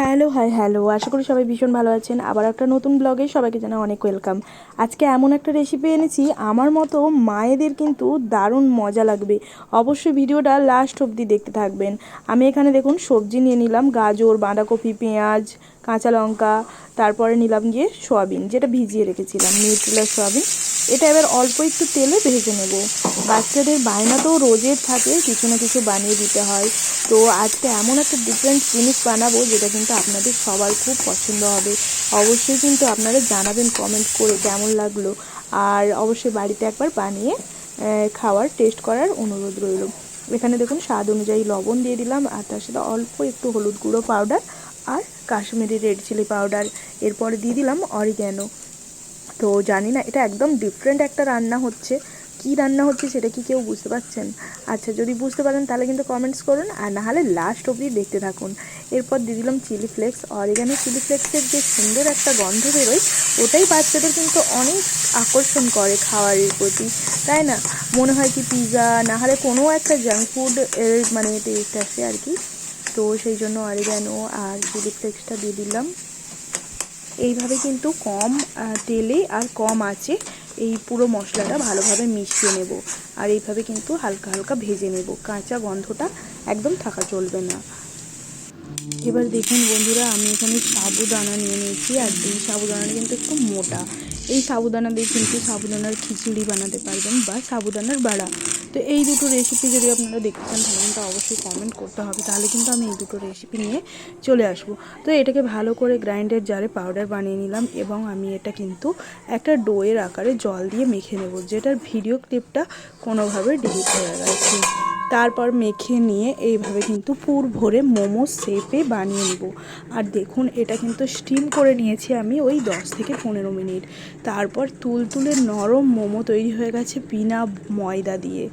Hello, hello, আশা করি সবাই ভীষণ ভালো আছেন। আবার একটা নতুন ব্লগে সবাইকে জানাই অনেক ওয়েলকাম। আজকে এমন একটা রেসিপি এনেছি, আমার মতো মায়েদের কিন্তু দারুণ মজা লাগবে। অবশ্যই ভিডিওটা লাস্ট অবধি দেখতে থাকবেন। আমি এখানে দেখুন সবজি নিয়ে নিলাম, গাজর, বাঁধাকপি, পেঁয়াজ, কাঁচা লঙ্কা, তারপরে নিলাম গিয়ে সয়াবিন, যেটা ভিজিয়ে রেখেছিলাম, নিউট্রেলা সয়াবিন। এটা এবার অল্প একটু তেলে ভেজে নেব। বাচ্চাদের বায়না তো রোজের থাকে, কিছু না কিছু বানিয়ে দিতে হয়। তো আজকে এমন একটা ডিফারেন্ট জিনিস বানাবো যেটা কিন্তু আপনাদের সবার খুব পছন্দ হবে। অবশ্যই কিন্তু আপনারা জানাবেন কমেন্ট করে কেমন লাগলো। আর অবশ্যই বাড়িতে একবার বানিয়ে খাওয়ার টেস্ট করার অনুরোধ রইল। এখানে দেখুন স্বাদ অনুযায়ী লবণ দিয়ে দিলাম, আর তার সাথে অল্প একটু হলুদ গুঁড়ো পাউডার আর কাশ্মীরি রেড চিলি পাউডার। এরপরে দিয়ে দিলাম অরিগ্যানো। তো জানি না, এটা একদম ডিফারেন্ট একটা রান্না হচ্ছে। কী রান্না হচ্ছে সেটা কি কেউ বুঝতে পারছেন? আচ্ছা, যদি বুঝতে পারেন তাহলে কিন্তু কমেন্টস করুন, আর নাহলে লাস্ট অবধি দেখতে থাকুন। এরপর দিয়ে দিলাম চিলি ফ্লেক্স। অরিগানো চিলি ফ্লেক্সের যে সুন্দর একটা গন্ধ বেরোয়, ওটাই বাচ্চাদের কিন্তু অনেক আকর্ষণ করে খাবারের প্রতি, তাই না? মনে হয় কি পিৎজা নাহলে কোনো একটা জাঙ্ক ফুড এর মানে টেস্ট আসে আর কি। তো সেই জন্য অরিগানো আর চিলি ফ্লেক্সটা দিয়ে দিলাম। এইভাবে কিন্তু কম তেলে আর কম আঁচে এই পুরো মশলাটা ভালোভাবে মিশিয়ে নেব। আর এইভাবে কিন্তু হালকা হালকা ভেজে নেব, কাঁচা গন্ধটা একদম থাকা চলবে না। এবার দেখুন বন্ধুরা, আমি এখানে সাবুদানা নিয়ে নিয়েছি, আর এই সাবুদানাটা কিন্তু একটু মোটা। এই সাবুদানা দিয়ে কিন্তু সাবুদানার খিচুড়ি বানাতে পারবেন বা সাবুদানার বড়া। তো এই দুটো রেসিপি যদি আপনারা দেখতে চান তাহলে কিন্তু অবশ্যই কমেন্ট করতে হবে, তাহলে কিন্তু আমি এই দুটো রেসিপি নিয়ে চলে আসবো। তো এটাকে ভালো করে গ্রাইন্ডার জারে পাউডার বানিয়ে নিলাম, এবং আমি এটা কিন্তু একটা ডোয়ের আকারে জল দিয়ে মেখে নেব, যেটার ভিডিও ক্লিপটা কোনোভাবে ডিলিট হয়ে গেছে। তারপর মেখে নিয়ে এইভাবে কিন্তু পুর ভরে মোমো শেপে বানিয়ে নেব। আর দেখুন, এটা কিন্তু স্টিম করে নিয়েছি আমি ওই 10 থেকে 15 মিনিট। তারপর তুলতুলে নরম মোমো তৈরি হয়ে গেছে বিনা ময়দা দিয়ে।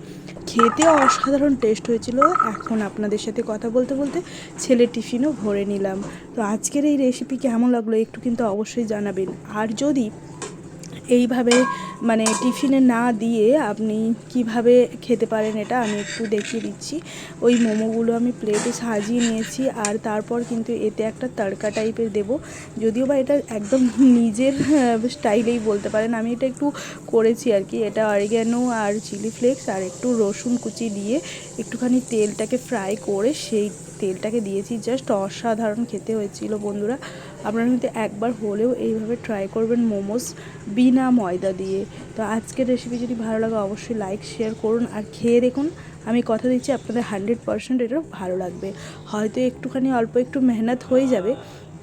খেতে অসাধারণ টেস্ট হয়েছিল। এখন আপনাদের সাথে কথা বলতে বলতে ছেলের টিফিনও ভরে নিলাম। তো আজকের এই রেসিপি কেমন লাগলো একটু কিন্তু অবশ্যই জানাবেন। আর যদি এইভাবে মানে টিফিনে না দিয়ে আপনি কিভাবে খেতে পারেন এটা আমি একটু দেখিয়ে দিচ্ছি। ওই মোমোগুলো আমি প্লেটে সাজিয়ে নিয়েছি, আর তারপর কিন্তু এতে একটা তড়কা টাইপের দেব। যদিও বা এটা একদম নিজের স্টাইলেই বলতে পারেন, আমি এটা একটু করেছি আর কি। এটা অরিগ্যানো আর চিলি ফ্লেক্স আর একটু রসুন কুচি দিয়ে একটুখানি তেলটাকে ফ্রাই করে সেই তেলটাকে দিয়েছি। জাস্ট অসাধারণ খেতে হয়েছিল বন্ধুরা। আপনারা কিন্তু একবার হলেও এইভাবে ট্রাই করবেন মোমোস বিনা ময়দা দিয়ে। তো আজকের রেসিপি যদি ভালো লাগে অবশ্যই লাইক শেয়ার করুন, আর খেয়ে দেখুন। আমি কথা দিচ্ছি আপনাদের 100% এটা ভালো লাগবে। হয়তো একটুখানি অল্প একটু মেহনত হয়ে যাবে,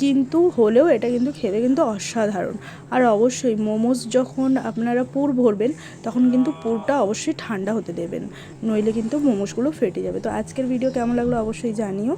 কিন্তু হলেও এটা কিন্তু খেতে কিন্তু অসাধারণ। আর অবশ্যই মোমোস যখন আপনারা পুর ভরবেন তখন কিন্তু পুরটা অবশ্যই ঠান্ডা হতে দেবেন, নইলে কিন্তু মোমোসগুলো ফেটে যাবে। তো আজকের ভিডিও কেমন লাগলো অবশ্যই জানিও।